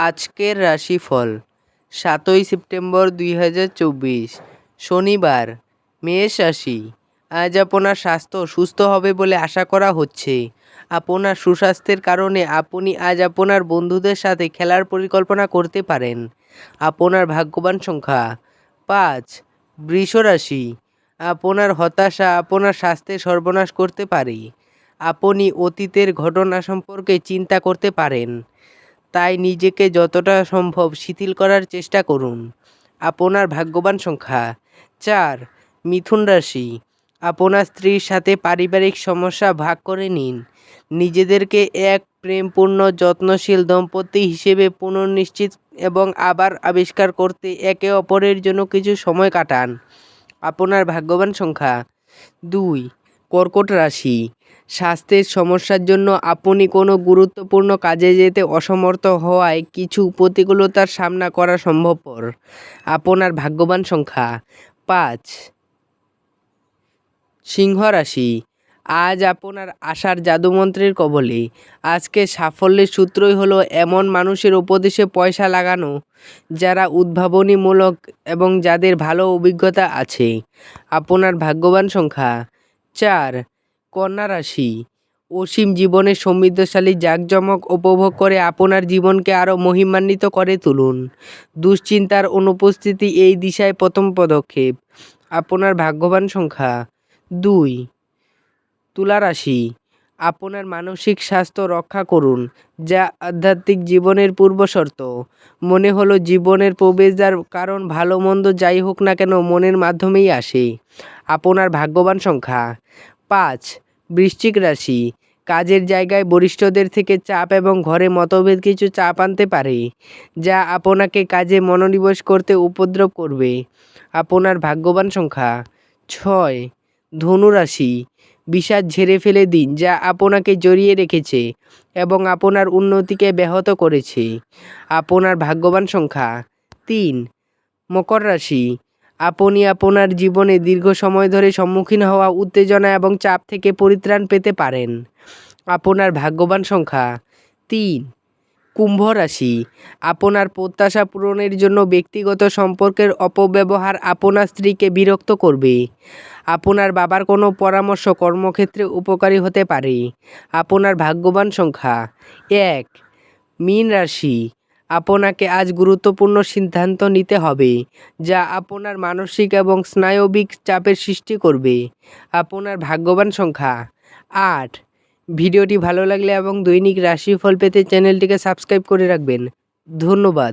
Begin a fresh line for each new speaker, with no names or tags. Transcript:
আজকের রাশিফল ৭ই সেপ্টেম্বর ২০২৪ শনিবার। মেষ রাশি। আজ আপনার স্বাস্থ্য সুস্থ হবে বলে আশা করা হচ্ছে। আপনার সুস্বাস্থ্যের কারণে আপনি আজ আপনার বন্ধুদের সাথে খেলার পরিকল্পনা করতে পারেন। আপনার ভাগ্যবান সংখ্যা ৫। বৃষ রাশি। আপনার হতাশা আপনার স্বাস্থ্যের সর্বনাশ করতে পারে। আপনি অতীতের ঘটনা সম্পর্কে চিন্তা করতে পারেন, তাই নিজেকে যতটা সম্ভব শিথিল করার চেষ্টা করুন। আপনার ভাগ্যবান সংখ্যা ৪। মিথুন রাশি। আপনার স্ত্রীর সাথে পারিবারিক সমস্যা ভাগ করে নিন। নিজেদেরকে এক প্রেমপূর্ণ যত্নশীল দম্পতি হিসেবে পুনর্নিশ্চিত এবং আবার আবিষ্কার করতে একে অপরের জন্য কিছু সময় কাটান। আপনার ভাগ্যবান সংখ্যা ২। কর্কট রাশি। স্বাস্থ্যের সমস্যার জন্য আপনি কোনো গুরুত্বপূর্ণ কাজে যেতে অসমর্থ হওয়ায় কিছু প্রতিকূলতার সামনা করা সম্ভবপর। আপনার ভাগ্যবান সংখ্যা ৫। সিংহ রাশি। আজ আপনার আশার জাদুমন্ত্রের কবলে। আজকে সাফল্যের সূত্রই হলো এমন মানুষের উপদেশে পয়সা লাগানো যারা উদ্ভাবনীমূলক এবং যাদের ভালো অভিজ্ঞতা আছে। আপনার ভাগ্যবান সংখ্যা ৪। কন্যা রাশি। অসীম জীবনের সমৃদ্ধশালী জাঁকজমক উপভোগ করে আপনার জীবনকে আরও মহিমান্বিত করে তুলুন। দুশ্চিন্তার অনুপস্থিতি এই দিশায় প্রথম পদক্ষেপ। আপনার ভাগ্যবান সংখ্যা ২। তুলা রাশি। আপনার মানসিক স্বাস্থ্য রক্ষা করুন, যা আধ্যাত্মিক জীবনের পূর্বশর্ত। মনে হলো জীবনের প্রবেশদ্বার, কারণ ভালো মন্দ যাই হোক না কেন মনের মাধ্যমেই আসে। আপনার ভাগ্যবান সংখ্যা ৫। বৃশ্চিক রাশি। কাজের জায়গায় বরিষ্ঠদের থেকে চাপ এবং ঘরে মতভেদ কিছু চাপ আনতে পারে, যা আপনাকে কাজে মনোনিবেশ করতে উপদ্রব করবে। আপনার ভাগ্যবান সংখ্যা ৬। ধনু রাশি। বিষাদ ঝেড়ে ফেলে দিন, যা আপনাকে জড়িয়ে রেখেছে এবং আপনার উন্নতিকে ব্যাহত করেছে। আপনার ভাগ্যবান সংখ্যা ৩। মকর রাশি। আপনি আপনার জীবনে দীর্ঘ সময় ধরে সম্মুখীন হওয়া উত্তেজনা এবং চাপ থেকে পরিত্রাণ পেতে পারেন। আপনার ভাগ্যবান সংখ্যা ৩। কুম্ভ রাশি। আপনার প্রত্যাশা পূরণের জন্য ব্যক্তিগত সম্পর্কের অপব্যবহার আপনার স্ত্রীকে বিরক্ত করবে। আপনার বাবার কোনো পরামর্শ কর্মক্ষেত্রে উপকারী হতে পারে। আপনার ভাগ্যবান সংখ্যা ১। মীন রাশি। আপনাকে আজ গুরুত্বপূর্ণ সিদ্ধান্ত নিতে হবে, যা আপনার মানসিক এবং স্নায়বিক চাপের সৃষ্টি করবে। আপনার ভাগ্যবান সংখ্যা ৮। ভিডিওটি ভালো লাগলে এবং দৈনিক রাশিফল পেতে চ্যানেলটিকে সাবস্ক্রাইব করে রাখবেন। ধন্যবাদ।